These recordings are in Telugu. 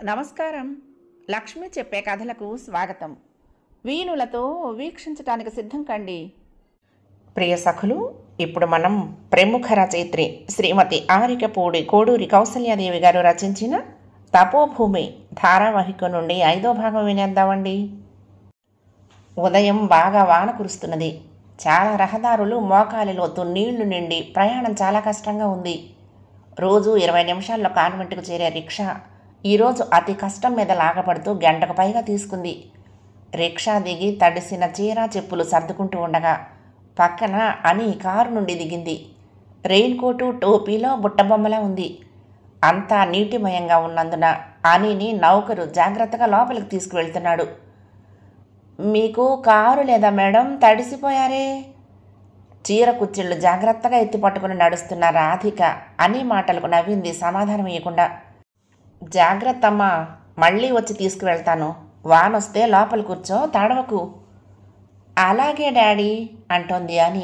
నమస్కారం. లక్ష్మి చెప్పే కథలకు స్వాగతం. వీణులతో వీక్షించటానికి సిద్ధం కండి. ప్రియ సఖులు, ఇప్పుడు మనం ప్రముఖ రచయిత్రి శ్రీమతి ఆరికపూడి కోడూరి కౌసల్యాదేవి గారు రచించిన తపోభూమి ధారావాహిక నుండి 5వ భాగం వినేద్దామండి. ఉదయం బాగా వాన కురుస్తున్నది. చాలా రహదారులు మోకాలి లోతు నీళ్లు నిండి ప్రయాణం చాలా కష్టంగా ఉంది. రోజు 20 నిమిషాల్లో కాన్వెంట్కు చేరే రిక్షా ఈరోజు అతి కష్టం మీద లాగపడుతూ గంటకు పైగా తీసుకుంది. రిక్షా దిగి తడిసిన చీర చెప్పులు సర్దుకుంటూ ఉండగా పక్కన అని కారు నుండి దిగింది. రెయిన్ కోటు టోపీలో బుట్టబొమ్మలా ఉంది. అంతా నీటిమయంగా ఉన్నందున అనిని నౌకరు జాగ్రత్తగా లోపలికి తీసుకువెళ్తున్నాడు. మీకు కారు లేదా మేడం, తడిసిపోయారే? చీర కుచ్చిళ్ళు జాగ్రత్తగా ఎత్తి పట్టుకుని నడుస్తున్న రాధిక అని మాటలకు నవ్వింది సమాధానం ఇవ్వకుండా. జాగ్రత్త అమ్మా, మళ్ళీ వచ్చి తీసుకువెళ్తాను. వానొస్తే లోపల కూర్చో, తడవకు. అలాగే డాడీ అంటోంది అని.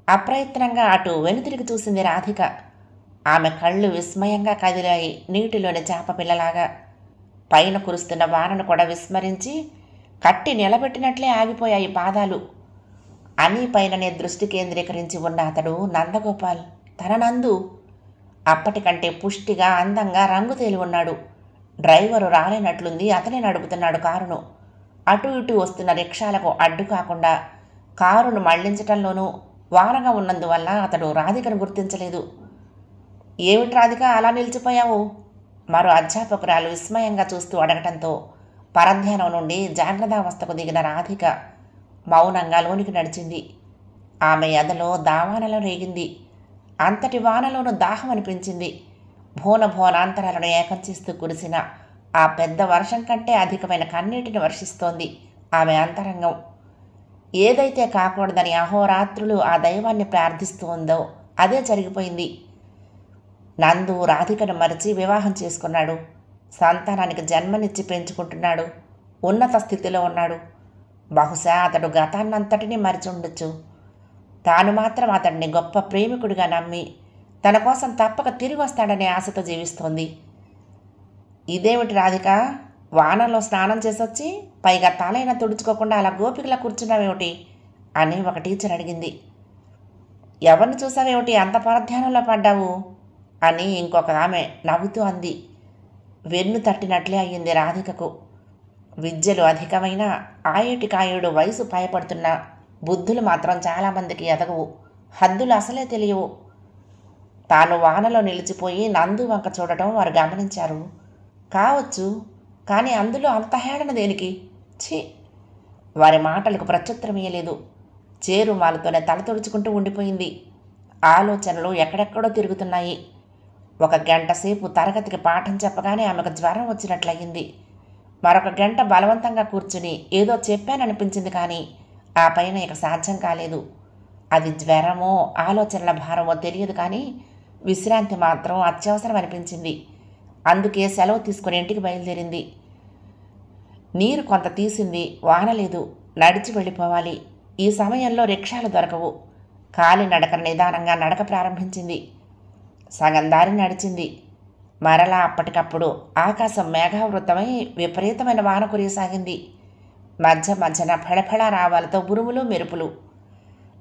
అప్రయత్నంగా అటు వెనుతిరిగి చూసింది రాధిక. ఆమె కళ్ళు విస్మయంగా కదిలాయి, నీటిలోని చేప పిల్లలాగా. పైన కురుస్తున్న వానను కూడా విస్మరించి కట్టి నిలబెట్టినట్లే ఆగిపోయాయి పాదాలు. అని పైననే దృష్టి కేంద్రీకరించి ఉన్న అతడు నందగోపాల్, తన నందు. అప్పటికంటే పుష్టిగా అందంగా రంగు తేలి ఉన్నాడు. డ్రైవరు రాలేనట్లుంది, అతనే నడుపుతున్నాడు కారును. అటు ఇటు వస్తున్న రిక్షాలకు అడ్డు కాకుండా కారును మళ్లించటంలోనూ వానగా ఉన్నందువల్ల అతడు రాధికను గుర్తించలేదు. ఏమిటి రాధిక, అలా నిలిచిపోయావు? మరో అధ్యాపకురాలు విస్మయంగా చూస్తూ అడగటంతో పరధ్యానం నుండి జాగ్రత్తావస్థకు దిగిన రాధిక మౌనంగా లోనికి నడిచింది. ఆమె ఎదలో దావానలో రేగింది. అంతటి వానలోనూ దాహం అనిపించింది. భోనాంతరాలను ఏకం చేస్తూ కురిసిన ఆ పెద్ద వర్షం కంటే అధికమైన కన్నీటిని వర్షిస్తోంది ఆమె అంతరంగం. ఏదైతే కాకూడదని అహోరాత్రులు ఆ దైవాన్ని ప్రార్థిస్తూ ఉందో అదే జరిగిపోయింది. నందు రాధికను మరిచి వివాహం చేసుకున్నాడు. సంతానానికి జన్మనిచ్చి పెంచుకుంటున్నాడు. ఉన్నత స్థితిలో ఉన్నాడు. బహుశా అతడు గతాన్నంతటినీ మరిచి ఉండొచ్చు. తాను మాత్రం అతడిని గొప్ప ప్రేమికుడిగా నమ్మి తన కోసం తప్పక తిరిగి వస్తాడనే ఆశతో జీవిస్తోంది. ఇదేమిటి రాధిక, వానలో స్నానం చేసొచ్చి పైగా తలైనా తుడుచుకోకుండా అలా గోపికలా కూర్చున్నావేమిటి అని ఒక టీచర్ అడిగింది. ఎవరిని చూసావేమిటి అంత పరధ్యానంలో పడ్డావు అని ఇంకొక ఆమె నవ్వుతూ అంది. వెన్ను తట్టినట్లే అయ్యింది రాధికకు. విద్యలు అధికమైన ఆయటికాయుడు వయసు భయపడుతున్న బుద్ధులు మాత్రం చాలామందికి ఎదగవు, హద్దులు అసలే తెలియవు. తాను వానలో నిలిచిపోయి నందు వంక చూడటం వారు గమనించారు కావచ్చు, కానీ అందులో అంత హేళన దేనికి? ఛీ! వారి మాటలకు ప్రత్యుత్తరం ఇయ్యలేదు. చేరుమాలతోనే తల తుడుచుకుంటూ ఉండిపోయింది. ఆలోచనలు ఎక్కడెక్కడో తిరుగుతున్నాయి. 1 గంట సేపు తరగతికి పాఠం చెప్పగానే ఆమెకు జ్వరం వచ్చినట్లయింది. మరొక గంట బలవంతంగా కూర్చుని ఏదో చెప్పాననిపించింది, కానీ ఆ పైన ఇక సాధ్యం కాలేదు. అది జ్వరమో ఆలోచనల భారమో తెలియదు, కానీ విశ్రాంతి మాత్రం అత్యవసరం అనిపించింది. అందుకే సెలవు తీసుకుని ఇంటికి బయలుదేరింది. నీరు కొంత తీసింది, వాన లేదు. నడిచి వెళ్ళిపోవాలి. ఈ సమయంలో రిక్షాలు దొరకవు. కాలినడక నిదానంగా నడక ప్రారంభించింది. సగం దారి నడిచింది. మరలా అప్పటికప్పుడు ఆకాశం మేఘావృతమై విపరీతమైన వాన కురియసాగింది. మధ్యన ఫళఫళ రావాలతో ఉరుములు మెరుపులు.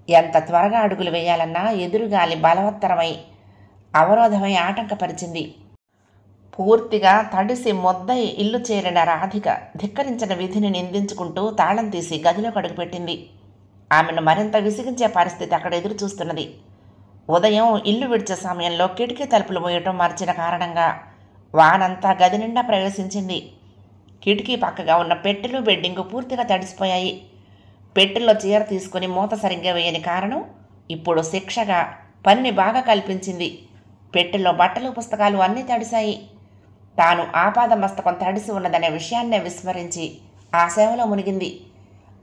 ఎంత త్వరగా అడుగులు వేయాలన్నా ఎదురుగాలి బలవత్తరమై అవరోధమై ఆటంకపరిచింది. పూర్తిగా తడిసి మొద్దై ఇల్లు చేరిన రాధిక ధిక్కరించిన విధిని నిందించుకుంటూ తాళం తీసి గదిలోకి అడుగుపెట్టింది. ఆమెను మరింత విసిగించే పరిస్థితి అక్కడ ఎదురు చూస్తున్నది. ఉదయం ఇల్లు విడిచే సమయంలో కిటికీ తలుపులు మూయటం మర్చిన కారణంగా వానంతా గది నిండా ప్రవేశించింది. కిటికీ పక్కగా ఉన్న పెట్టెలు బెడ్డింగు పూర్తిగా తడిసిపోయాయి. పెట్టెల్లో చీర తీసుకుని మూత సరిగ్గా వేయని కారణం ఇప్పుడు శిక్షగా పనిని బాగా కల్పించింది. పెట్టెల్లో బట్టలు పుస్తకాలు అన్నీ తడిశాయి. తాను ఆపాదమస్తకం తడిసి ఉన్నదనే విషయాన్నే విస్మరించి ఆ సేవలో మునిగింది.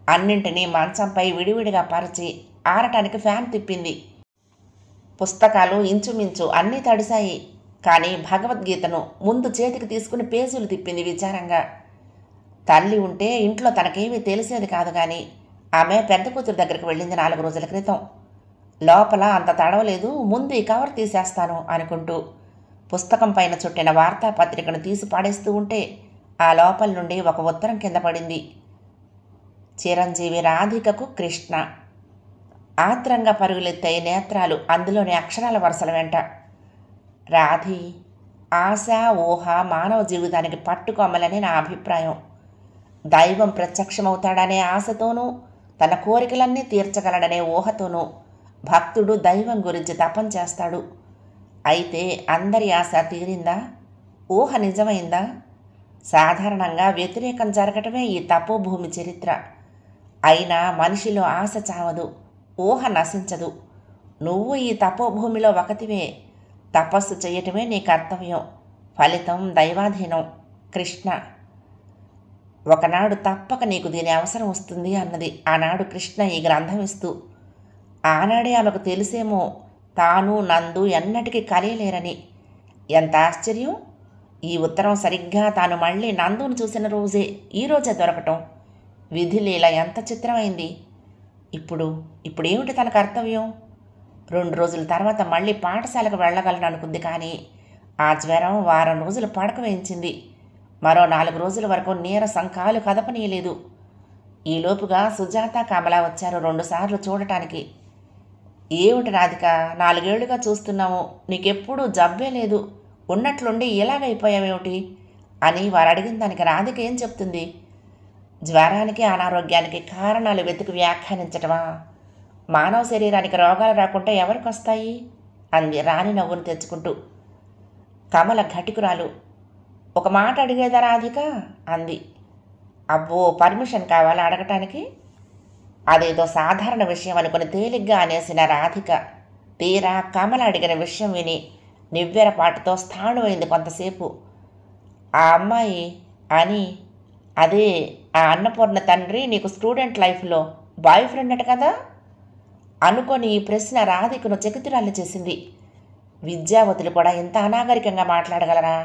అన్నింటినీ మంచంపై విడివిడిగా పరిచి ఆరటానికి ఫ్యాన్ తిప్పింది. పుస్తకాలు ఇంచుమించు అన్నీ తడిశాయి, కానీ భగవద్గీతను ముందు చేతికి తీసుకుని పేజీలు తిప్పింది విచారంగా. తల్లి ఉంటే ఇంట్లో తనకేమీ తెలిసేది కాదు, కానీ ఆమె పెద్ద కూతురు దగ్గరికి వెళ్ళింది 4 రోజుల క్రితం. లోపల అంత తడవలేదు, ముందు ఈ కవర్ తీసేస్తాను అనుకుంటూ పుస్తకం పైన చుట్టిన వార్తాపత్రికను తీసి పాడేస్తూ ఉంటే ఆ లోపల నుండి ఒక ఉత్తరం కింద పడింది. చిరంజీవి రాధికకు కృష్ణ. ఆత్రంగా పరుగులెత్తాయి నేత్రాలు అందులోని అక్షరాల వరుసల వెంట. రాధి, ఆశ, ఊహ మానవ జీవితానికి పట్టుకొమ్మలని నా అభిప్రాయం. దైవం ప్రత్యక్షమవుతాడనే ఆశతోనూ తన కోరికలన్నీ తీర్చగలడనే ఊహతోనూ భక్తుడు దైవం గురించి తపం చేస్తాడు. అయితే అందరి ఆశ తీరిందా? ఊహ నిజమైందా? సాధారణంగా వ్యతిరేకం జరగటమే ఈ తపోభూమి చరిత్ర. అయినా మనిషిలో ఆశ చావదు, ఊహ నశించదు. నువ్వు ఈ తపోభూమిలో ఒకటివే. తపస్సు చేయటమే నీ కర్తవ్యం, ఫలితం దైవాధీనం. కృష్ణ. ఒకనాడు తప్పక నీకు దీని అవసరం వస్తుంది అన్నది ఆనాడు కృష్ణ ఈ గ్రంథం ఇస్తూ. ఆనాడే ఆమెకు తెలిసేమో తాను నందు ఎన్నటికీ కలియలేరని. ఎంత ఆశ్చర్యం! ఈ ఉత్తరం సరిగ్గా తాను మళ్ళీ నందును చూసిన రోజే ఈరోజే దొరకటం. విధిలీల ఎంత చిత్రమైంది. ఇప్పుడేమిటి తన కర్తవ్యం? 2 రోజుల తర్వాత మళ్ళీ పాఠశాలకు వెళ్ళగలను అనుకుంది. కానీ ఆ జ్వరం వారం రోజులు పడక వేయించింది. మరో 4 రోజుల వరకు నీరసం కాలు కదపనీయలేదు. ఈలోపుగా సుజాత, కమల వచ్చారు 2 సార్లు చూడటానికి. ఏమిటి రాధిక, 4 ఏళ్లుగా చూస్తున్నాము, నీకెప్పుడూ జబ్బే లేదు, ఉన్నట్లుండి ఇలాగైపోయావేమిటి అని వారు అడిగిన దానికి రాధిక ఏం చెప్తుంది? జ్వరానికి అనారోగ్యానికి కారణాలు వెతికి వ్యాఖ్యానించటమా? మానవ శరీరానికి రోగాలు రాకుంటే ఎవరికి వస్తాయి అంది రాణి నవ్వును తెచ్చుకుంటూ. కమల ఘటికురాలు. ఒక మాట అడిగేదా రాధిక అంది. అబ్బో, పర్మిషన్ కావాలా అడగటానికి? అదేదో సాధారణ విషయం అనుకుని తేలిగ్గా అనేసిన రాధిక తీరా కమల అడిగిన విషయం విని నివ్వెరపాటుతో స్థాణువైంది కొంతసేపు. ఆ అమ్మాయి అని, అదే ఆ అన్నపూర్ణ తండ్రి నీకు స్టూడెంట్ లైఫ్లో బాయ్ ఫ్రెండ్ అట కదా అనుకొని ఈ ప్రశ్న రాధికను చకితురాలు చేసింది. విద్యావతులు కూడా ఇంత అనాగరికంగా మాట్లాడగలరా?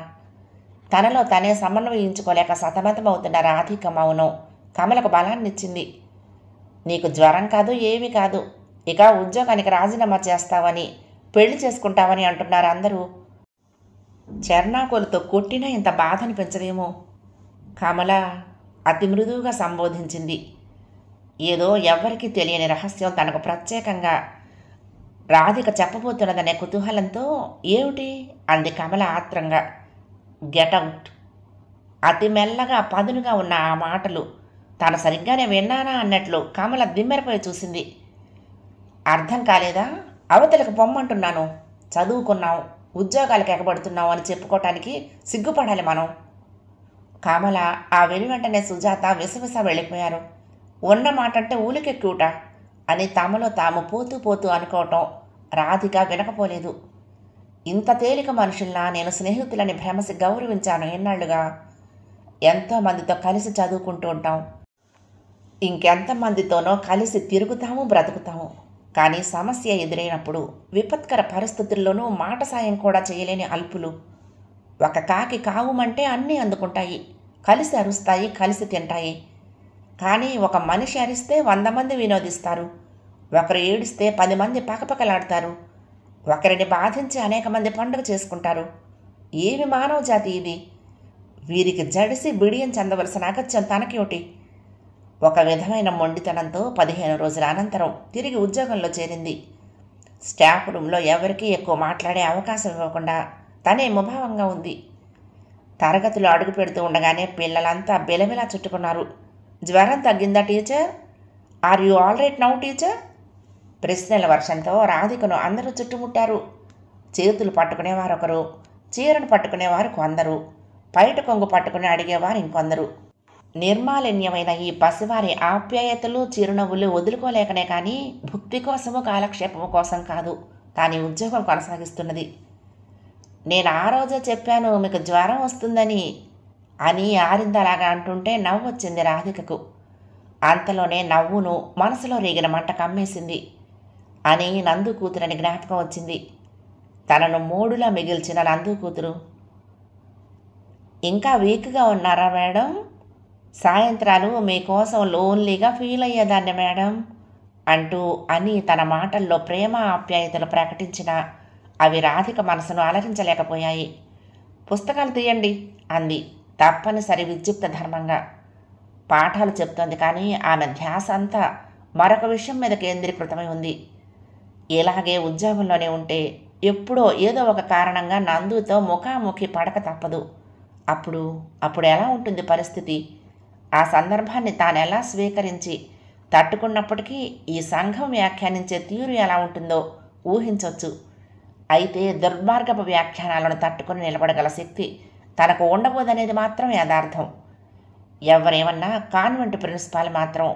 తనలో తనే సమన్వయించుకోలేక సతమతమవుతున్న రాధిక మౌనం కమలకు బలాన్నిచ్చింది. నీకు జ్వరం కాదు, ఏమీ కాదు, ఇక ఉద్యోగానికి రాజీనామా చేస్తావని, పెళ్లి చేసుకుంటావని అంటున్నారు అందరూ. చెర్నాకోలతో కొట్టినా ఇంత బాధ అనిపించదేమో. కమల అతి మృదువుగా సంబోధించింది. ఏదో ఎవ్వరికీ తెలియని రహస్యం తనకు ప్రత్యేకంగా రాధిక చెప్పబోతున్నదనే కుతూహలంతో. ఏమిటి అంది కమల ఆత్రంగా. గెటౌట్. అతి మెల్లగా పదునుగా ఉన్న ఆ మాటలు తాను సరిగ్గానే విన్నానా అన్నట్లు కమల దిమ్మెరపై చూసింది. అర్థం కాలేదా? అవతలకు పొమ్మంటున్నాను. చదువుకున్నావు, ఉద్యోగాలకు ఎగబడుతున్నావు అని చెప్పుకోవటానికి సిగ్గుపడాలి మనం. కమల ఆ వెనువెంటనే సుజాత విసవిస వెళ్ళిపోయారు. ఉన్న మాట అంటే ఊలికెక్కుట అని తమలో తాము పోతూ పోతూ అనుకోవటం రాధిక వినకపోలేదు. ఇంత తేలిక మనుషుల్లా నేను స్నేహితులని భ్రమసి గౌరవించాను ఎన్నాళ్లుగా. ఎంతోమందితో కలిసి చదువుకుంటూ ఉంటాం, ఇంకెంతమందితోనో కలిసి తిరుగుతాము, బ్రతుకుతాము. కానీ సమస్య ఎదురైనప్పుడు విపత్కర పరిస్థితుల్లోనూ మాట సాయం కూడా చేయలేని అల్పులు. ఒక కాకి కావుమంటే అన్నీ అందుకుంటాయి, కలిసి అరుస్తాయి, కలిసి తింటాయి. కానీ ఒక మనిషి అరిస్తే 100 మంది వినోదిస్తారు, ఒకరు ఏడిస్తే 10 మంది పకపకలాడతారు, ఒకరిని బాధించి అనేక మంది పండుగ చేసుకుంటారు. ఏమి మానవ జాతి ఇది? వీరికి జడిసి బిడియం చెందవలసిన అగత్యం తనకేమిటి? ఒక విధమైన మొండితనంతో 15 రోజుల అనంతరం తిరిగి ఉద్యోగంలో చేరింది. స్టాఫ్ రూమ్లో ఎవరికీ ఎక్కువ మాట్లాడే అవకాశం ఇవ్వకుండా తనే ముభావంగా ఉంది. తరగతిలో అడుగు పెడుతూ ఉండగానే పిల్లలంతా బిలబిలా చుట్టుకున్నారు. జ్వరం తగ్గిందా teacher? Are you all right now teacher? ప్రశ్నల వర్షంతో రాధికను అందరూ చుట్టుముట్టారు. చేతులు పట్టుకునేవారొకరు, చీరను పట్టుకునేవారు కొందరు, పైట కొంగు పట్టుకుని అడిగేవారు ఇంకొందరు. నిర్మాలిన్యమైన ఈ పసివారి ఆప్యాయతలు, చిరునవ్వులు వదులుకోలేకనే కానీ భుక్తి కోసము కాలక్షేపము కోసం కాదు తాను ఉద్యోగం కొనసాగిస్తున్నది. నేను ఆ రోజే చెప్పాను మీకు జ్వరం వస్తుందని అని ఆరిందలాగా అంటుంటే నవ్వు వచ్చింది రాధికకు. అంతలోనే నవ్వును మనసులో రేగిన మంట కమ్మేసింది. అని నందు కూతురని జ్ఞాపకం వచ్చింది. తనను మూడులా మిగిల్చిన నందు కూతురు. ఇంకా వీక్గా ఉన్నారా మేడం? సాయంత్రాలు మీకోసం లోన్లీగా ఫీల్ అయ్యేదాన్ని మేడం అంటూ అని తన మాటల్లో ప్రేమ ఆప్యాయతలు ప్రకటించిన అవి రాధిక మనసును అలరించలేకపోయాయి. పుస్తకాలు తీయండి అంది తప్పనిసరి విద్యుక్త ధర్మంగా. పాఠాలు చెప్తోంది కానీ ఆమె ధ్యాస అంతా మరొక విషయం మీద కేంద్రీకృతమై ఉంది. ఇలాగే ఉద్యోగంలోనే ఉంటే ఎప్పుడో ఏదో ఒక కారణంగా నందుతో ముఖాముఖి పడక తప్పదు. అప్పుడు ఎలా ఉంటుంది పరిస్థితి? ఆ సందర్భాన్ని తానెలా స్వీకరించి తట్టుకున్నప్పటికీ ఈ సంఘం వ్యాఖ్యానించే తీరు ఎలా ఉంటుందో ఊహించవచ్చు. అయితే దుర్మార్గపు వ్యాఖ్యానాలను తట్టుకుని నిలబడగల శక్తి తనకు ఉండబోదనేది మాత్రం యథార్థం. ఎవరేమన్నా కాన్వెంట్ ప్రిన్సిపాల్ మాత్రం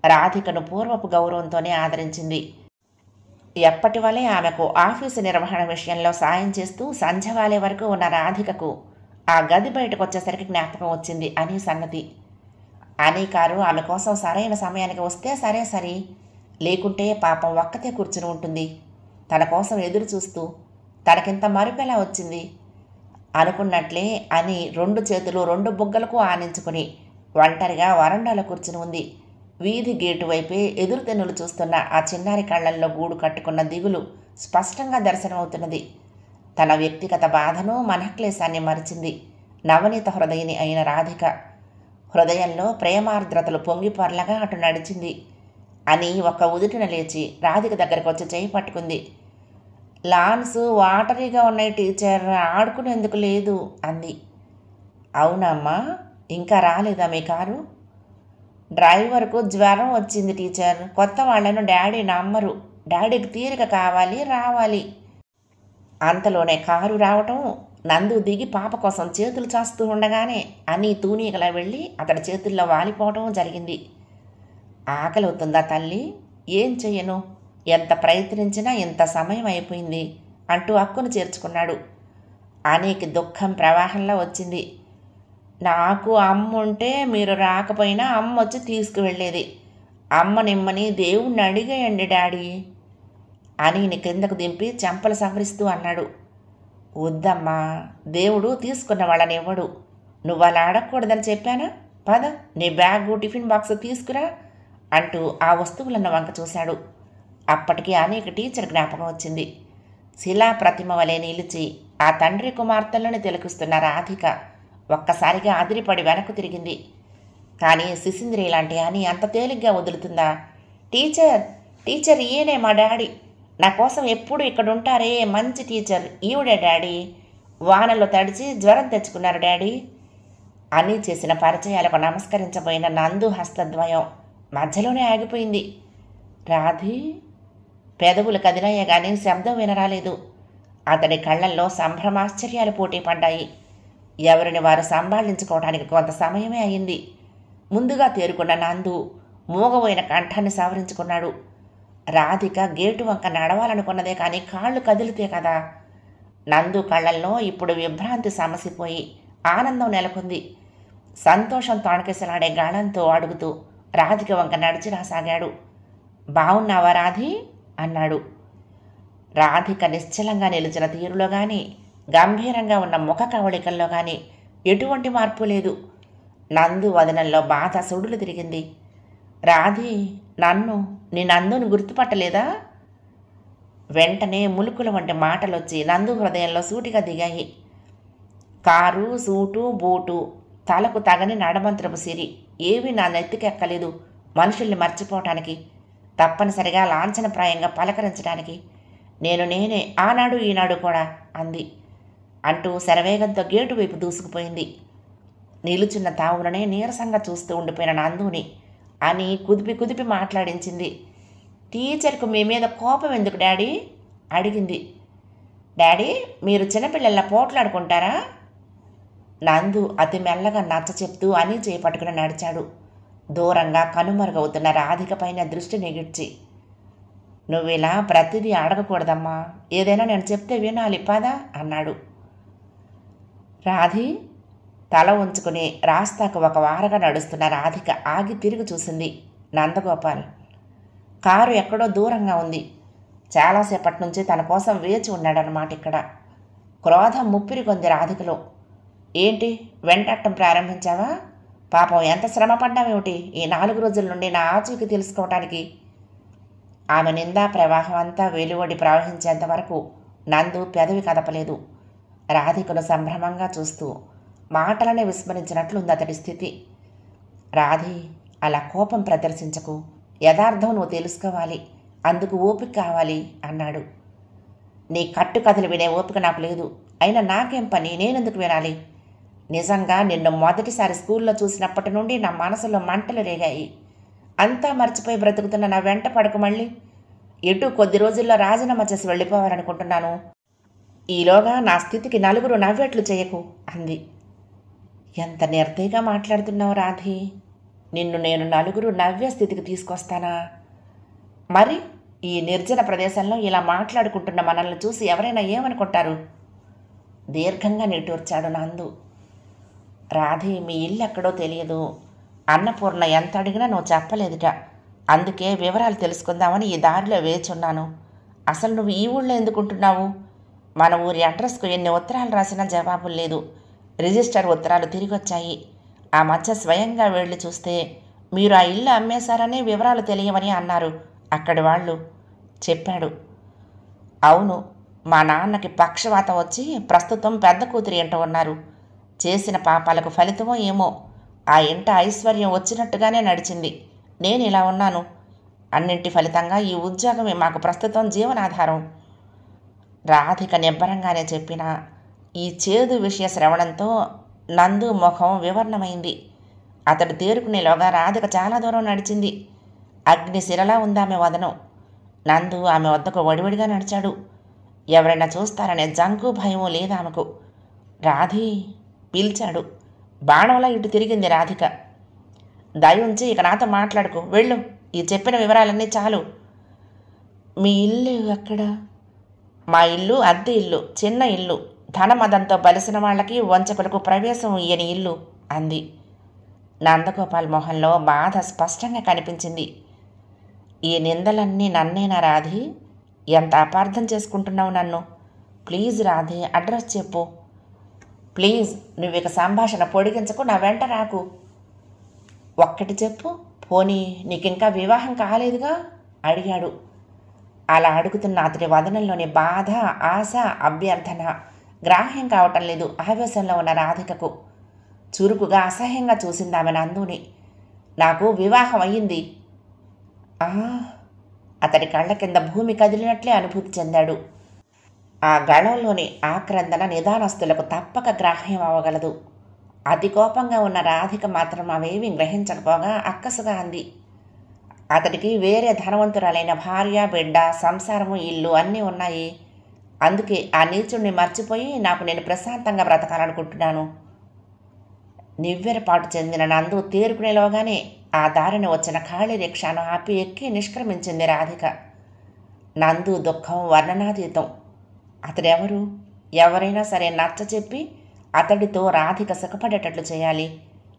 రాధికను పూర్వపు గౌరవంతోనే ఆదరించింది. ఎప్పటి వలె ఆమెకు ఆఫీసు నిర్వహణ విషయంలో సాయం చేస్తూ సంధ్యవాలే వరకు ఉన్న రాధికకు ఆ గది బయటకు వచ్చేసరికి జ్ఞాపకం వచ్చింది అని సంగతి. అనీకారు ఆమె కోసం సరైన సమయానికి వస్తే సరే, లేకుంటే పాపం ఒక్కతే కూర్చుని ఉంటుంది తన కోసం ఎదురు చూస్తూ. తనకింత మరుపెలా వచ్చింది? అనుకున్నట్లే అని 2 చేతులు 2 బుగ్గలకు ఆనించుకుని ఒంటరిగా వరండాలో కూర్చుని ఉంది. వీధి గేటు వైపే ఎదురుతెన్నులు చూస్తున్న ఆ చిన్నారి కళ్ళల్లో గూడు కట్టుకున్న దిగులు స్పష్టంగా దర్శనమవుతున్నది. తన వ్యక్తిగత బాధను మనఃక్లేశాన్ని మరిచింది నవనీత హృదయిని అయిన రాధిక. హృదయంలో ప్రేమార్ద్రతలు పొంగి పొర్లగా అటు నడిచింది అని ఒక ఉదుటిన లేచి రాధిక దగ్గరకు వచ్చి చేయి పట్టుకుంది. లాన్స్ వాటరీగా ఉన్నాయి టీచర్, ఆడుకునేందుకు లేదు అంది. అవునమ్మా, ఇంకా రాలేదా మీ కారు? డ్రైవర్కు జ్వరం వచ్చింది టీచర్, కొత్త వాళ్లను డాడీ నమ్మరు, డాడీకి తీరిక కావాలి రావాలి. అంతలోనే కారు రావటం, నందు దిగి పాప కోసం చేతులు చాస్తూ ఉండగానే అని తూనీగలా వెళ్ళి అతడి చేతుల్లో వాలిపోవటం జరిగింది. ఆకలవుతుందా తల్లి? ఏం చెయ్యను, ఎంత ప్రయత్నించినా ఇంత సమయం అయిపోయింది అంటూ అక్కును చేర్చుకున్నాడు. అనేకి దుఃఖం ప్రవాహంలో వచ్చింది. నాకు అమ్ముంటే మీరు రాకపోయినా అమ్మ వచ్చి తీసుకువెళ్ళేది. అమ్మ నిమ్మని దేవుణ్ణి అడిగేయండి డాడీ అని క్రిందకు దింపి చెంపలు సవరిస్తూ అన్నాడు. వద్దమ్మా, దేవుడు తీసుకున్న వాళ్ళని ఇవ్వడు. నువ్వు అలా అడగకూడదని చెప్పానా? పద, నీ బ్యాగు టిఫిన్ బాక్స్ తీసుకురా అంటూ ఆ వస్తువులను వంక చూశాడు. అప్పటికి అనేక టీచర్ జ్ఞాపకం వచ్చింది. శిలా ప్రతిమ వలె నిలిచి ఆ తండ్రి కుమార్తెలను తిలకిస్తున్న రాధిక ఒక్కసారిగా అదిరిపడి వెనక్కు తిరిగింది. కానీ శిశింద్రి లాంటి అని అంత తేలిగ్గా వదులుతుందా? టీచర్ ఈయనే మా డాడీ, నా కోసం ఎప్పుడు ఇక్కడ ఉంటారే మంచి టీచర్ ఈవిడే డాడీ, వానలో తడిచి జ్వరం తెచ్చుకున్నారు డాడీ అని చేసిన పరిచయాలకు నమస్కరించబోయిన నందు హస్తద్వయం మధ్యలోనే ఆగిపోయింది. రాధి పెదవులు కదిలాయే కానీ శబ్దం వినరాలేదు. అతడి కళ్ళల్లో సంభ్రమాశ్చర్యాలు పోటీ పడ్డాయి. ఎవరిని వారు సంభాళించుకోవడానికి కొంత సమయమే అయింది. ముందుగా తేరుకున్న నందు మూగబోయిన కంఠాన్ని సవరించుకున్నాడు. రాధిక గేటు వంక నడవాలనుకున్నదే కానీ కాళ్ళు కదిలితే కదా. నందు కళ్ళల్లో ఇప్పుడు విభ్రాంతి సమసిపోయి ఆనందం నెలకొంది. సంతోషం తొణకిసలాడే గాళంతో అడుగుతూ రాధిక వంక నడిచి రాసాగాడు. బావున్నావా రాధి అన్నాడు. రాధిక నిశ్చలంగా నిలిచిన తీరులో కానీ గంభీరంగా ఉన్న ముఖ కవళికల్లో కానీ ఎటువంటి మార్పు లేదు. నందు వదనంలో బాధ సుడులు తిరిగింది. రాధి, నీ నందును గుర్తుపట్టలేదా? వెంటనే ములుకుల వంటి మాటలొచ్చి నందు హృదయంలో సూటిగా దిగాయి. కారు, సూటు, బూటు, తలకు తగని నడమంత్రపు సిరి ఏవి నా నెత్తికెక్కలేదు మనుషుల్ని మర్చిపోవటానికి, తప్పనిసరిగా లాంఛనప్రాయంగా పలకరించడానికి. నేనే ఆనాడు ఈనాడు కూడా అంది అంటూ శరవేగంతో గేటు వైపు దూసుకుపోయింది. నిలుచున్న తావులనే నీరసంగా చూస్తూ ఉండిపోయిన నందుని అని కుదిపి మాట్లాడించింది. టీచర్కు మీ మీద కోపం ఎందుకు డాడీ అడిగింది. డాడీ, మీరు చిన్నపిల్లల్లా పోట్లాడుకుంటారా? నందు అతి మెల్లగా నచ్చ చెప్తూ అని చేపట్టుకుని నడిచాడు. దూరంగా కనుమరుగవుతున్న రాధిక పైన దృష్టి నెగిడ్చి. నువ్విలా ప్రతిదీ అడగకూడదమ్మా, ఏదైనా నేను చెప్తే వినాలి పదా అన్నాడు. రాధి తల ఉంచుకుని రాస్తాకు ఒక వారగా నడుస్తున్న రాధిక ఆగి తిరిగి చూసింది. నందగోపాల్ కారు ఎక్కడో దూరంగా ఉంది. చాలాసేపటి నుంచి తన కోసం వేచి ఉన్నాడన్నమాట. ఇక్కడ క్రోధం ముప్పిరి కొంది రాధికలో. ఏంటి వెంటాడటం ప్రారంభించావా? పాపం ఎంత శ్రమ పడ్డావేమిటి ఈ 4 రోజుల నుండి నా ఆచూకీ తెలుసుకోవటానికి? ఆమె నిందా ప్రవాహం అంతా వెలువడి ప్రవహించేంత వరకు నందు పెదవి కదపలేదు. రాధికను సంభ్రమంగా చూస్తూ మాటలనే విస్మరించినట్లుంది అతడి స్థితి. రాధి, అలా కోపం ప్రదర్శించకు. యథార్థం నువ్వు తెలుసుకోవాలి. అందుకు ఓపిక కావాలి అన్నాడు. నీ కట్టు కథలు వినే ఓపిక నాకు లేదు. అయినా నాకేం పని? నేనెందుకు వినాలి? నిజంగా నిన్ను మొదటిసారి స్కూల్లో చూసినప్పటి నుండి నా మనసులో మంటలు రేగాయి. అంతా మర్చిపోయి బ్రతుకుతున్న నా వెంట పడకు మళ్ళీ. ఎటు కొద్ది రోజుల్లో రాజీనామా చేసి వెళ్ళిపోవాలనుకుంటున్నాను. ఈలోగా నా స్థితికి నలుగురు నవ్వేట్లు చేయకు అంది. ఎంత నిర్దయగా మాట్లాడుతున్నావు రాధి. నిన్ను నేను నలుగురు నవ్వే స్థితికి తీసుకొస్తానా? మరి ఈ నిర్జన ప్రదేశంలో ఇలా మాట్లాడుకుంటున్న మనల్ని చూసి ఎవరైనా ఏమనుకుంటారు? దీర్ఘంగా నిట్టూర్చాడు నందు. రాధి, మీ ఇల్లు ఎక్కడో తెలియదు. అన్నపూర్ణ ఎంత అడిగినా నువ్వు చెప్పలేదుట. అందుకే వివరాలు తెలుసుకుందామని ఈ దారిలో వేచున్నాను. అసలు నువ్వు ఈ ఊళ్ళో ఎందుకుంటున్నావు? మన ఊరి అడ్రస్కు ఎన్ని ఉత్తరాలు రాసినా జవాబులు లేదు. రిజిస్టర్ ఉత్తరాలు తిరిగి వచ్చాయి. ఆ మధ్య స్వయంగా వెళ్ళి చూస్తే మీరు ఆ ఇల్లు అమ్మేశారనే వివరాలు తెలియవని అన్నారు అక్కడి వాళ్ళు చెప్పాడు. అవును, మా నాన్నకి పక్షవాతం వచ్చి ప్రస్తుతం పెద్ద కూతురి ఇంట ఉన్నారు. చేసిన పాపాలకు ఫలితమో ఏమో ఆ ఇంట ఐశ్వర్యం వచ్చినట్టుగానే నడిచింది. నేను ఇలా ఉన్నాను. అన్నింటి ఫలితంగా ఈ ఉద్యోగమే మాకు ప్రస్తుతం జీవనాధారం. రాధిక నిబ్బరంగానే చెప్పిన ఈ చేదు విషయ శ్రవణంతో నందు ముఖం వివర్ణమైంది. అతడు తేరుకునేలోగా రాధిక చాలా దూరం నడిచింది. అగ్నిశిరలా ఉందామె వదనం. నందు ఆమె వద్దకు వడివడిగా నడిచాడు. ఎవరైనా చూస్తారనే జంకు భయమూ లేదామెకు. రాధి పిలిచాడు. బాణంలా ఇటు తిరిగింది రాధిక. దయుంచి ఇక నాతో మాట్లాడుకో, వెళ్ళు. ఈ చెప్పిన వివరాలన్నీ చాలు. మీ ఇల్లు ఎక్కడ? మా ఇల్లు అద్దె ఇల్లు, చిన్న ఇల్లు. ధనమదంతో బలిసిన వాళ్ళకి వంచకులకు ప్రవేశం ఇయ్యని ఇల్లు అంది. నందగోపాల్ మొహంలో బాధ స్పష్టంగా కనిపించింది. ఈ నిందలన్నీ నన్నేనా రాధి? ఎంత అపార్థం చేసుకుంటున్నావు నన్ను? ప్లీజ్ రాధి, అడ్రస్ చెప్పు. ప్లీజ్, నువ్వు ఇక సంభాషణ పొడిగించకు, నా వెంట రాకు. ఒక్కటి చెప్పు. పోనీ నీకింకా వివాహం కాలేదుగా అడిగాడు. అలా అడుగుతున్న అతడి వదనంలోని బాధ, ఆశ, అభ్యర్థన గ్రాహ్యం కావటం లేదు ఆవేశంలో ఉన్న రాధికకు. చురుకుగా అసహ్యంగా చూసింది ఆమె నందుని. నాకు వివాహం అయ్యింది. అతడి కళ్ళ కింద భూమి కదిలినట్లే అనుభూతి చెందాడు. ఆ గళంలోని ఆక్రందన నిదానస్తులకు తప్పక గ్రాహ్యం అవ్వగలదు. అతి కోపంగా ఉన్న రాధిక మాత్రం అవేమీ గ్రహించకపోగా అక్కసుగా అంది. అతడికి వేరే ధనవంతురాలైన భార్య, బిడ్డ, సంసారము, ఇల్లు అన్నీ ఉన్నాయి. అందుకే ఆ నీచుడిని మర్చిపోయి నాకు నేను ప్రశాంతంగా బ్రతకాలనుకుంటున్నాను. నివ్వెరపాటు చెందిన నందు తేరుకునేలోగానే ఆ దారిని వచ్చిన ఖాళీ రిక్షాను ఆపి ఎక్కి నిష్క్రమించింది రాధిక. నందు దుఃఖం వర్ణనాతీతం. అతడెవరు? ఎవరైనా సరే నచ్చ చెప్పి అతడితో రాధిక సుఖపడేటట్లు చేయాలి.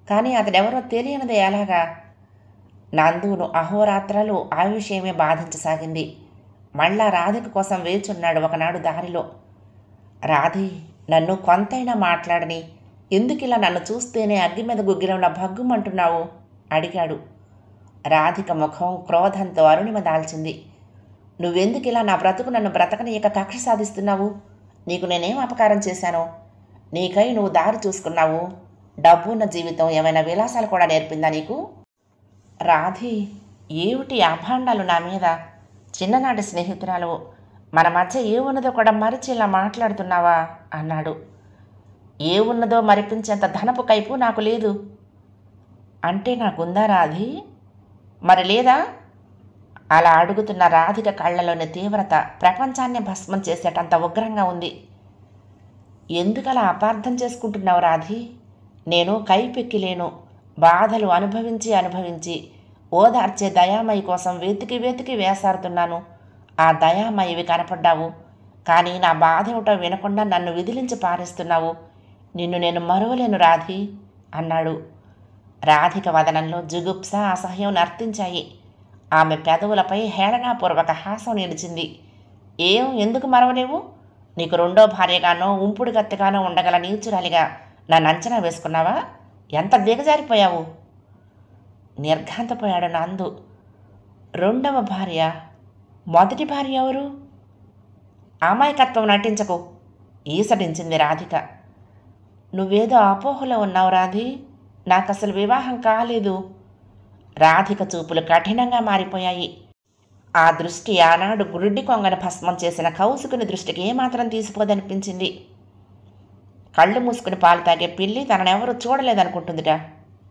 కానీ అతడెవరో తెలియనిది ఎలాగా? నందును అహోరాత్రాలు ఆ విషయమే బాధించసాగింది. మళ్ళా రాధిక కోసం వేచున్నాడు ఒకనాడు దారిలో. రాధి, నన్ను కొంతైనా మాట్లాడని, ఎందుకిలా నన్ను చూస్తేనే అగ్గి మీద గుగ్గిలంలో భగ్గుమంటున్నావు అడిగాడు. రాధిక ముఖం క్రోధంతో అరుణిమ దాల్చింది. నువ్వెందుకిలా నా బ్రతుకు నన్ను బ్రతకనీయక కక్ష సాధిస్తున్నావు? నీకు నేనేం అపకారం చేశాను? నీకై నువ్వు దారి చూసుకున్నావు. డబ్బున్న జీవితం ఏమైనా విలాసాలు కూడా నేర్పిందా నీకు? రాధి, ఏమిటి అభాండాలు నా మీద? చిన్ననాటి స్నేహితురాలు, మన మధ్య ఏమున్నదో కూడా మరిచి ఇలా మాట్లాడుతున్నావా అన్నాడు. ఏ ఉన్నదో మరిపించేంత ధనపు కైపు నాకు లేదు. అంటే నాకుందా రాధి? మరి లేదా? అలా అడుగుతున్న రాధిక కళ్ళలోని తీవ్రత ప్రపంచాన్ని భస్మం చేసేటంత ఉగ్రంగా ఉంది. ఎందుకలా అపార్థం చేసుకుంటున్నావు రాధి? నేను కైపెక్కిలేను. బాధలు అనుభవించి అనుభవించి ఓదార్చే దయామయి కోసం వెతికి వెతికి వేసారుతున్నాను. ఆ దయామయివి కనపడ్డావు. కానీ నా బాధ ఏమిటో వినకుండా నన్ను విదిలించి పారేస్తున్నావు. నిన్ను నేను మరువలేను రాధి అన్నాడు. రాధిక వదనంలో జుగుప్స, అసహ్యం నర్తించాయి. ఆమె పెదవులపై హేళనాపూర్వక హాసం నిలిచింది. ఎందుకు మరవలేవు? నీకు రెండో భార్యగానో ఉంపుడు గత్తెగానో ఉండగల నీచురాలిగా నన్ను అంచనా వేసుకున్నావా? ఎంత దిగజారిపోయావు? నిర్ఘాంతపోయాడు నందు. రెండవ భార్య? మొదటి భార్య ఎవరు? అమాయకత్వం నటించకు ఈసడించింది రాధిక. నువ్వేదో అపోహలో ఉన్నావు రాధి, నాకసలు వివాహం కాలేదు. రాధిక చూపులు కఠినంగా మారిపోయాయి. ఆ దృష్టి ఆనాడు గురుడ్డి కొంగను భస్మం చేసిన కౌసుకుని దృష్టికి ఏమాత్రం తీసిపోదనిపించింది. కళ్ళు మూసుకుని పాలు తాగే పిల్లి తననెవరూ చూడలేదనుకుంటుందిట.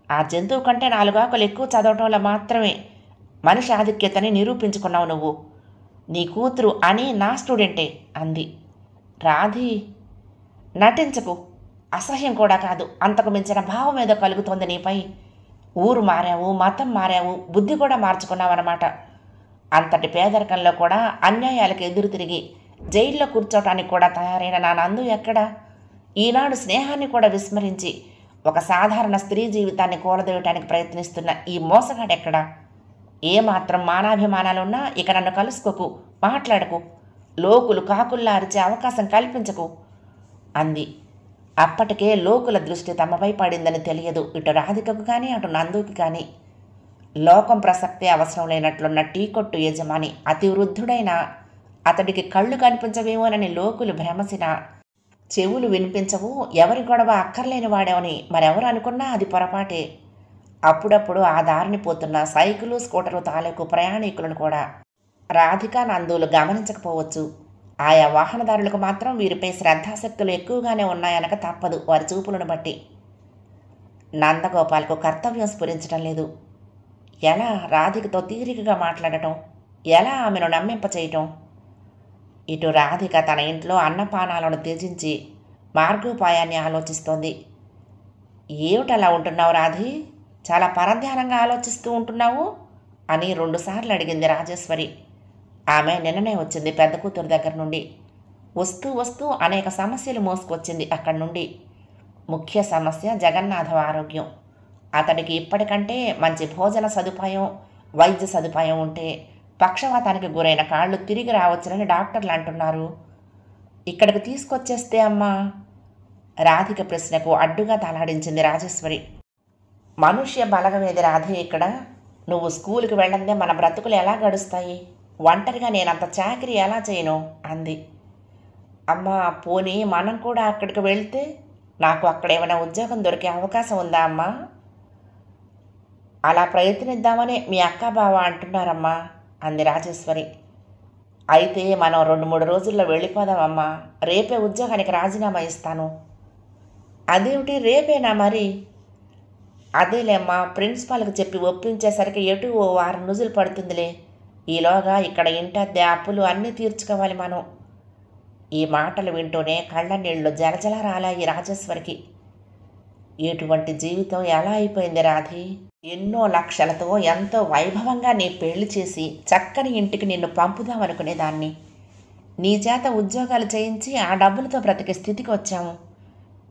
ఆ జంతువు కంటే 4 ఆకులు ఎక్కువ చదవటంలో మాత్రమే మనిషి ఆధిక్యతని నిరూపించుకున్నావు నువ్వు. నీ కూతురు అని నా స్టూడెంటే అంది. రాధి, నటించకు. అసహ్యం కూడా కాదు, అంతకు మించిన భావం ఏదో కలుగుతోంది నీపై. ఊరు మారావు, మతం మారావు, బుద్ధి కూడా మార్చుకున్నావన్నమాట. అంతటి పేదరికంలో కూడా అన్యాయాలకు ఎదురు తిరిగి జైల్లో కూర్చోటానికి కూడా తయారైన నా నందు ఎక్కడా? ఈనాడు స్నేహాన్ని కూడా విస్మరించి ఒక సాధారణ స్త్రీ జీవితాన్ని కూలదోయటానికి ప్రయత్నిస్తున్న ఈ మోసగాడెక్కడా? ఏమాత్రం మానాభిమానాలున్నా ఇక నన్ను కలుసుకోకు, మాట్లాడకు, లోకులు కాకుల్లా అరిచే అవకాశం కల్పించకు అంది. అప్పటికే లోకుల దృష్టి తమపై పడిందని తెలియదు ఇటు రాధికకు కానీ అటు నందుకి కానీ. లోకం ప్రసక్తే అవసరం లేనట్లున్న టీ కొట్టు యజమాని అతి వృద్ధుడైన అతడికి కళ్ళు కనిపించవేమోనని లోకులు భ్రమసిన, చెవులు వినిపించవు, ఎవరి గొడవ అక్కర్లేని వాడేవని మరెవరు అనుకున్నా అది పొరపాటే. అప్పుడప్పుడు ఆ దారిని పోతున్న సైకిలు స్కూటరు తాలూకు ప్రయాణికులను కూడా రాధిక నందులు గమనించకపోవచ్చు. ఆయా వాహనదారులకు మాత్రం వీరిపై శ్రద్ధాశక్తులు ఎక్కువగానే ఉన్నాయనక తప్పదు వారి చూపులను బట్టి. నందగోపాల్కు కర్తవ్యం స్ఫురించడం లేదు. ఎలా రాధికతో తీరికగా మాట్లాడటం, ఎలా ఆమెను నమ్మింపచేయటం? ఇటు రాధిక తన ఇంట్లో అన్నపానాలను త్యజించి మార్గోపాయాన్ని ఆలోచిస్తోంది. ఏమిటలా ఉంటున్నావు రాధి, చాలా పరధ్యానంగా ఆలోచిస్తూ ఉంటున్నావు అని 2 సార్లు అడిగింది రాజేశ్వరి. ఆమె నిన్ననే వచ్చింది పెద్ద కూతురు దగ్గర నుండి. వస్తూ వస్తూ అనేక సమస్యలు మోసుకొచ్చింది అక్కడి నుండి. ముఖ్య సమస్య జగన్నాథం ఆరోగ్యం. అతడికి ఇప్పటికంటే మంచి భోజన సదుపాయం, వైద్య సదుపాయం ఉంటే పక్షవాతానికి గురైన కాళ్ళు తిరిగి రావచ్చునని డాక్టర్లు అంటున్నారు. ఇక్కడికి తీసుకొచ్చేస్తే అమ్మా? రాధిక ప్రశ్నకు అడ్డుగా తలాడించింది రాజేశ్వరి. మనుష్య బలగమేది రాధే ఇక్కడ. నువ్వు స్కూలుకి వెళ్ళందే మన బ్రతుకులు ఎలా గడుస్తాయి? ఒంటరిగా నేనంత చాకరీ ఎలా చేయను అంది. అమ్మా, పోనీ మనం కూడా అక్కడికి వెళ్తే నాకు అక్కడ ఏమైనా ఉద్యోగం దొరికే అవకాశం ఉందా అమ్మా? అలా ప్రయత్నిద్దామని మీ అక్క బావ అంటున్నారమ్మా అంది రాజేశ్వరి. అయితే మనం 2-3 రోజుల్లో వెళ్ళిపోదామమ్మా. రేపే ఉద్యోగానికి రాజీనామా ఇస్తాను. అదేమిటి రేపేనా మరి? అదేలేమ్మా, ప్రిన్సిపాల్కి చెప్పి ఒప్పించేసరికి ఎటు ఓ 6 రోజులు పడుతుందిలే. ఈలోగా ఇక్కడ ఇంటద్దె అప్పులు అన్నీ తీర్చుకోవాలి మనం. ఈ మాటలు వింటూనే కళ్ళ నీళ్లు జలజల రాలాయి రాజేశ్వరికి. ఎటువంటి జీవితం ఎలా అయిపోయింది రాధి? ఎన్నో లక్షలతో ఎంతో వైభవంగా నీ పెళ్లి చేసి చక్కని ఇంటికి నిన్ను పంపుదామనుకునేదాన్ని. నీ చేత ఉద్యోగాలు చేయించి ఆ డబ్బులతో బ్రతికే స్థితికి వచ్చాము.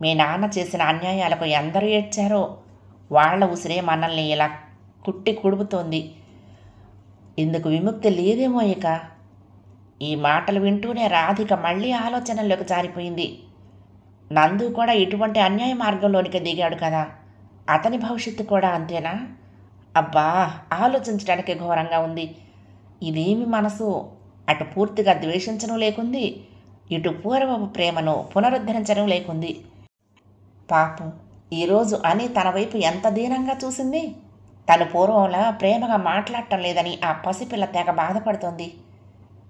మీ నాన్న చేసిన అన్యాయాలకు ఎందరూ ఏడ్చారో వాళ్ల ఉసిరే మనల్ని ఇలా కుట్టి కుడుపుతోంది. ఇందుకు విముక్తి లేదేమో ఇక. ఈ మాటలు వింటూనే రాధిక మళ్ళీ ఆలోచనల్లోకి జారిపోయింది. నందు కూడా ఇటువంటి అన్యాయ మార్గంలోనికి దిగాడు కదా, అతని భవిష్యత్తు కూడా అంతేనా? అబ్బా, ఆలోచించడానికి ఘోరంగా ఉంది. ఇదేమి మనసు? అటు పూర్తిగా ద్వేషించడం లేకుంది, ఇటు పూర్వపు ప్రేమను పునరుద్ధరించడం లేకుంది. పాపం, ఈరోజు అని తన వైపు ఎంత దీనంగా చూసింది. తను పూర్వంలా ప్రేమగా మాట్లాడటం లేదని ఆ పసిపిల్ల తెగ బాధపడుతోంది.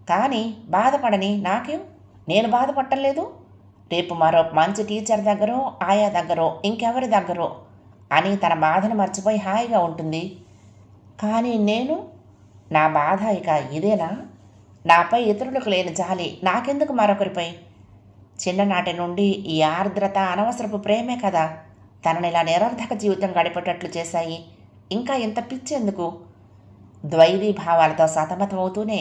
కానీ బాధపడని నాకేం, నేను బాధపడటం లేదు. రేపు మరో మంచి టీచర్ దగ్గరో, ఆయా దగ్గరో, ఇంకెవరి దగ్గరో అని తన బాధను మర్చిపోయి హాయిగా ఉంటుంది. కానీ నేను, నా బాధ ఇక ఇదేనా? నాపై ఇతరులకు లేని జాలి నాకెందుకు మరొకరిపై? చిన్ననాటి నుండి ఈ ఆర్ద్రత, అనవసరపు ప్రేమే కదా తనని ఇలా నిరర్ధక జీవితం గడిపేటట్లు చేశాయి. ఇంకా ఇంత పిచ్చెందుకు? ద్వైధీ భావాలతో సతమతమవుతూనే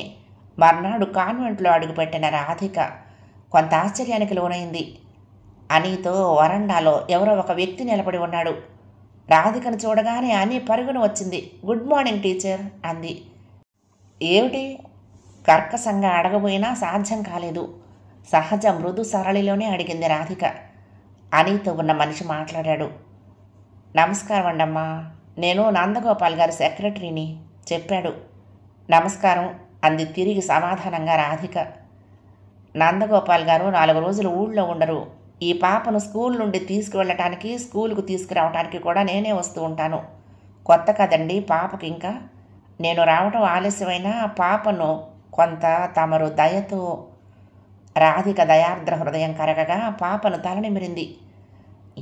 మర్నాడు కాన్వెంట్లో అడుగుపెట్టిన రాధిక కొంత ఆశ్చర్యానికి లోనైంది. అనితో వరండాలో ఎవరో ఒక వ్యక్తి నిలబడి ఉన్నాడు. రాధికను చూడగానే అని పరుగున వచ్చింది. గుడ్ మార్నింగ్ టీచర్ అంది. ఏమిటి? కర్కశంగా అడగబోయినా సాధ్యం కాలేదు. సహజ మృదు సరళిలోనే అడిగింది రాధిక. అనితో ఉన్న మనిషి మాట్లాడాడు. నమస్కారం అండమ్మా, నేను నందగోపాల్ గారి సెక్రటరీని చెప్పాడు. నమస్కారం అంది తిరిగి సమాధానంగా రాధిక. నందగోపాల్ గారు 4 రోజులు ఊళ్ళో ఉండరు. ఈ పాపను స్కూల్ నుండి తీసుకువెళ్ళటానికి, స్కూలుకు తీసుకురావటానికి కూడా నేనే వస్తూ ఉంటాను. కొత్త కదండి పాపకి ఇంకా. నేను రావటం ఆలస్యమైనా పాపను కొంత తమరు దయతో. రాధిక దయార్ద్ర హృదయం కరగగా పాపను తలనిమిరింది.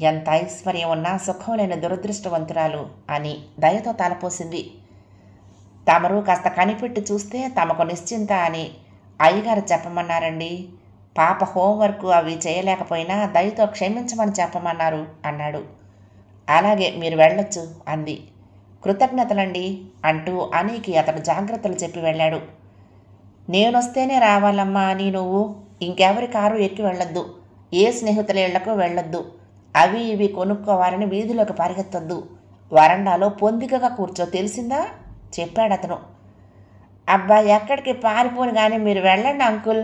ఎంత ఐశ్వర్యం ఉన్నా సుఖం లేని దురదృష్టవంతురాలు అని దయతో తలపోసింది. తమరు కాస్త కనిపెట్టి చూస్తే తమకు నిశ్చింత అని అయ్యగారు చెప్పమన్నారండి. పాప హోంవర్క్ అవి చేయలేకపోయినా దయతో క్షమించమని చెప్పమన్నారు అన్నాడు. అలాగే మీరు వెళ్ళొచ్చు అంది. కృతజ్ఞతలండి అంటూ అనీకి అతడు జాగ్రత్తలు చెప్పి వెళ్ళాడు. నేనొస్తేనే రావాలమ్మా అని నువ్వు ఇంకెవరి కారు ఎక్కి వెళ్ళొద్దు, ఏ స్నేహితుల ఇళ్లకు వెళ్ళొద్దు, అవి ఇవి కొనుక్కోవాలని వీధిలోకి పరిగెత్తొద్దు, వరండాలో పొందికగా కూర్చో తెలిసిందా చెప్పాడతను. అబ్బా ఎక్కడికి పారిపోను కానీ మీరు వెళ్ళండి అంకుల్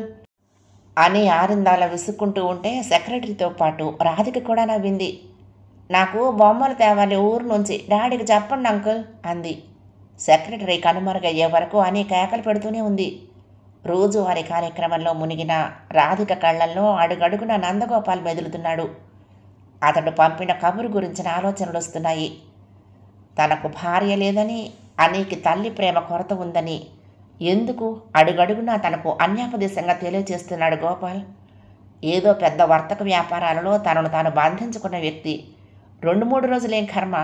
అని ఆరిందాల విసుక్కుంటూ ఉంటే సెక్రటరీతో పాటు రాధిక కూడా నవ్వింది. నాకు బొమ్మలు తేవాలి ఊరు నుంచి, డాడీకి చెప్పండి అంకుల్ అంది. సెక్రటరీ కనుమరుగయ్యే వరకు అని కేకలు పెడుతూనే ఉంది. రోజువారీ కార్యక్రమంలో మునిగిన రాధిక కళ్లల్లో అడుగడుగున నందగోపాల్ మెదులుతున్నాడు. అతడు పంపిన కబురు గురించిన ఆలోచనలు వస్తున్నాయి. తనకు భార్య లేదని, అనీకి తల్లి ప్రేమ కొరత ఉందని ఎందుకు అడుగడుగునా తనకు అన్యాపదేశంగా తెలియచేస్తున్నాడు గోపాల్. ఏదో పెద్ద వర్తక వ్యాపారాలలో తనను తాను బంధించుకున్న వ్యక్తి 2-3 రోజులేం కర్మ,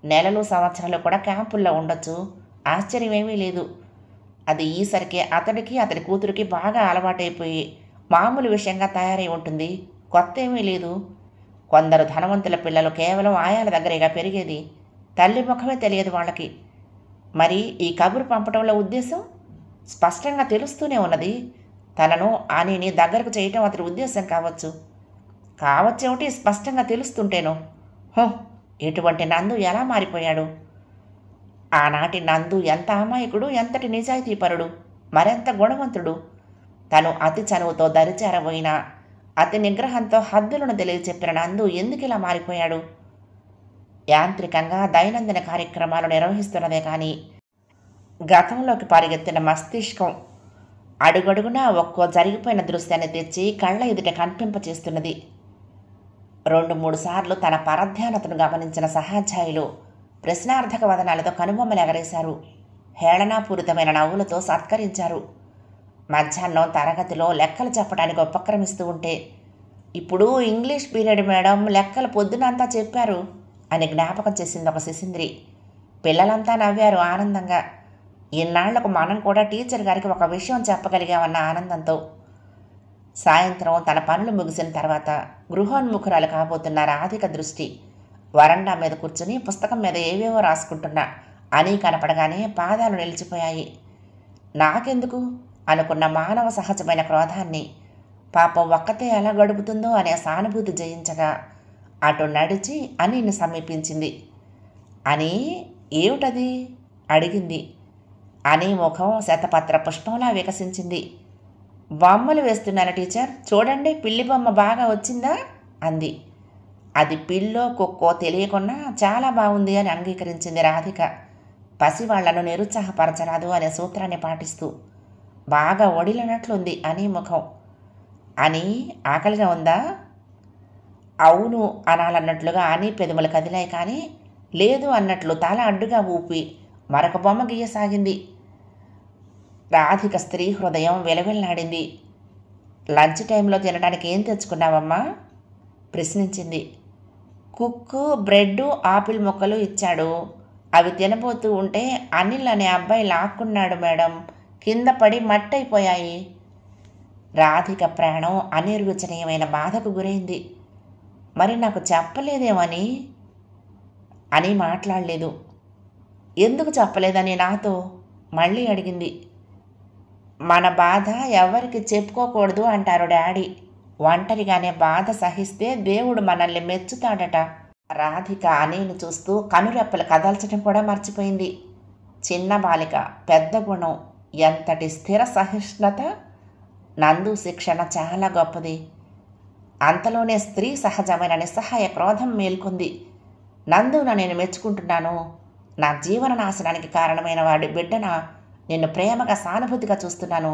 నెలలు సంవత్సరాలు కూడా క్యాంపుల్లో ఉండొచ్చు. ఆశ్చర్యమేమీ లేదు. అది ఈసరికే అతడికి అతడి కూతురికి బాగా అలవాటైపోయి మామూలు విషయంగా తయారై ఉంటుంది. కొత్త ఏమీ లేదు. కొందరు ధనవంతుల పిల్లలు కేవలం ఆయాల దగ్గరేగా పెరిగేది. తల్లి ముఖమే తెలియదు వాళ్ళకి. మరి ఈ కబురు పంపడంలో ఉద్దేశం స్పష్టంగా తెలుస్తూనే ఉన్నది. తనను ఆనీని దగ్గరకు చేయటం అతడి ఉద్దేశం కావచ్చేమిటి స్పష్టంగా తెలుస్తుంటేను. ఇటువంటి నందు ఎలా మారిపోయాడు? ఆనాటి నందు ఎంత అమాయకుడు, ఎంతటి నిజాయితీపరుడు, మరెంత గుణవంతుడు. తను అతి చనువుతో దరిచేరబోయినా అతి నిగ్రహంతో హద్దులను తెలియచెప్పిన నందు ఎందుకు ఇలా మారిపోయాడు? యాంత్రికంగా దైనందిన కార్యక్రమాలు నిర్వహిస్తున్నదే కానీ గతంలోకి పరిగెత్తిన మస్తిష్కం అడుగడుగునా ఒక్కో జరిగిపోయిన దృశ్యాన్ని తెచ్చి కళ్ళ ఎదుట కనిపింపచేస్తున్నది. 2-3 సార్లు తన పరధ్యానతను గమనించిన సహాధ్యాయులు ప్రశ్నార్థక వదనాలతో కనుబొమ్మలు ఎగరేశారు. హేళనాపూరితమైన నవ్వులతో సత్కరించారు. మధ్యాహ్నం తరగతిలో లెక్కలు చెప్పడానికి ఉపక్రమిస్తూ ఉంటే, ఇప్పుడు ఇంగ్లీష్ పీరియడ్ మేడం, లెక్కలు పొద్దునంతా చెప్పారు అని జ్ఞాపకం చేసింది ఒక శిశింద్రి. పిల్లలంతా నవ్వారు ఆనందంగా. ఇన్నాళ్లకు మనం కూడా టీచర్ గారికి ఒక విషయం చెప్పగలిగామన్న ఆనందంతో. సాయంత్రం తన పనులు ముగిసిన తర్వాత గృహోన్ముఖురాలు కాబోతున్న రాధిక దృష్టి వరండా మీద కూర్చుని పుస్తకం మీద ఏవేవో రాసుకుంటున్నా అని కనపడగానే పాదాలు నిలిచిపోయాయి. నాకెందుకు అనుకున్న మానవ సహజమైన క్రోధాన్ని పాపం ఒక్కతే ఎలా గడుపుతుందో అనే సానుభూతి జయించగా అటు నడిచి అనీని సమీపించింది. అని ఏమిటది అడిగింది. అని ముఖం శతపత్ర పుష్పంలా వికసించింది. బొమ్మలు వేస్తున్నాను టీచర్, చూడండి పిల్లి బొమ్మ బాగా వచ్చిందా అంది. అది పిల్లో కుక్కో తెలియకున్నా చాలా బాగుంది అని అంగీకరించింది రాధిక. పసివాళ్లను నిరుత్సాహపరచరాదు అనే సూత్రాన్ని పాటిస్తూ. బాగా ఒడిలనట్లుంది అని ముఖం. అని ఆకలిగా ఉందా? అవును అనాలన్నట్లుగా అని పెదములు కదిలాయి కానీ లేదు అన్నట్లు తల అడ్డుగా ఊపి మరొక బొమ్మ గీయసాగింది. రాధిక స్త్రీ హృదయం విలవిల్లాడింది. లంచ్ టైంలో తినడానికి ఏం తెచ్చుకున్నావమ్మా ప్రశ్నించింది. కుక్కు బ్రెడ్ ఆపిల్ ముక్కలు ఇచ్చాడు. అవి తినబోతూ ఉంటే అనిల్ అనే అబ్బాయి లాక్కున్నాడు మేడం, కింద పడి మట్టయిపోయాయి. రాధిక ప్రాణం అనిర్వచనీయమైన బాధకు గురైంది. మరి నాకు చెప్పలేదేమని అని మాట్లాడలేదు. ఎందుకు చెప్పలేదని నాతో మళ్ళీ అడిగింది. మన బాధ ఎవరికి చెప్పుకోకూడదు అంటారు డాడీ. ఒంటరిగానే బాధ సహిస్తే దేవుడు మనల్ని మెచ్చుతాడట. రాధిక అనీని చూస్తూ కనురెప్పలు కదల్చడం కూడా మర్చిపోయింది. చిన్న బాలిక, పెద్ద గుణం, ఎంతటి స్థిర సహిష్ణుత. నందు శిక్షణ చాలా గొప్పది. అంతలోనే స్త్రీ సహజమైన నిస్సహాయ క్రోధం మేల్కొంది. నందున నేను మెచ్చుకుంటున్నాను. నా జీవన నాశనానికి కారణమైన వాడి బిడ్డన నిన్ను ప్రేమగా సానుభూతిగా చూస్తున్నాను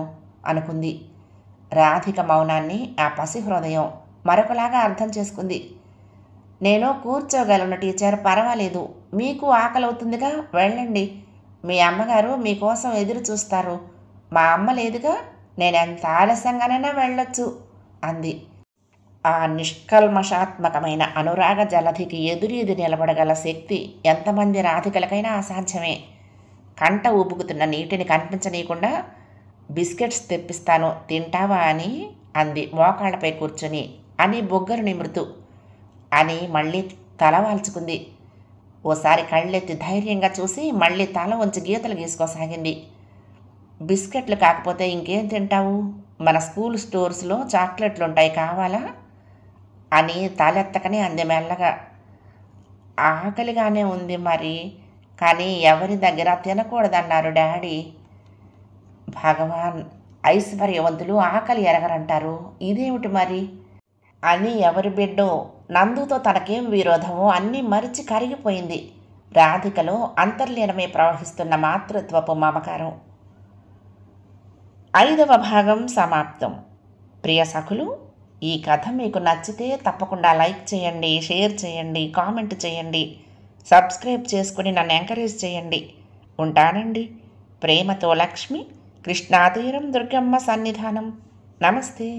అనుకుంది. రాధిక మౌనాన్ని ఆ పసి హృదయం మరొకలాగా అర్థం చేసుకుంది. నేను కూర్చోగలను టీచర్, పర్వాలేదు. మీకు ఆకలవుతుందిగా, వెళ్ళండి. మీ అమ్మగారు మీకోసం ఎదురు చూస్తారు. మా అమ్మ లేదుగా, నేనెంత ఆలస్యంగానైనా వెళ్ళొచ్చు అంది. ఆ నిష్కల్మషాత్మకమైన అనురాగ జలధికి ఎదురీది నిలబడగల శక్తి ఎంతమంది రాధికలకైనా అసాధ్యమే. కంట ఊపుకుతున్న నీటిని కనిపించనీయకుండా బిస్కెట్స్ తెప్పిస్తాను, తింటావా అని అంది మోకాళ్లపై కూర్చొని. అని బొగ్గరు నిమృతు అని మళ్ళీ తల వాల్చుకుంది. ఓసారి కళ్ళెత్తి ధైర్యంగా చూసి మళ్ళీ తల వంచి గీతలు గీసుకోసాగింది. బిస్కెట్లు కాకపోతే ఇంకేం తింటావు? మన స్కూల్ స్టోర్స్లో చాక్లెట్లుంటాయి, కావాలా అని తలెత్తకనే అంది మెల్లగా. ఆకలిగానే ఉంది మరి, కానీ ఎవరి దగ్గర తినకూడదన్నారు డాడీ. భగవాన్, ఐశ్వర్యవంతులు ఆకలి ఎరగరంటారు, ఇదేమిటి మరి అని ఎవరి బిడ్డో నందుతో తనకేం విరోధమో అన్నీ మరిచి కరిగిపోయింది. రాధికలో అంతర్లీనమే ప్రవహిస్తున్న మాతృత్వపు మమకారం. 5వ భాగం సమాప్తం. ప్రియ సఖులు, ఈ కథ మీకు నచ్చితే తప్పకుండా లైక్ చేయండి, షేర్ చేయండి, కామెంట్ చేయండి, సబ్స్క్రైబ్ చేసుకుని నన్ను ఎంకరేజ్ చేయండి. ఉంటానండి. ప్రేమతో లక్ష్మి, కృష్ణాతీరం దుర్గమ్మ సన్నిధానం. నమస్తే.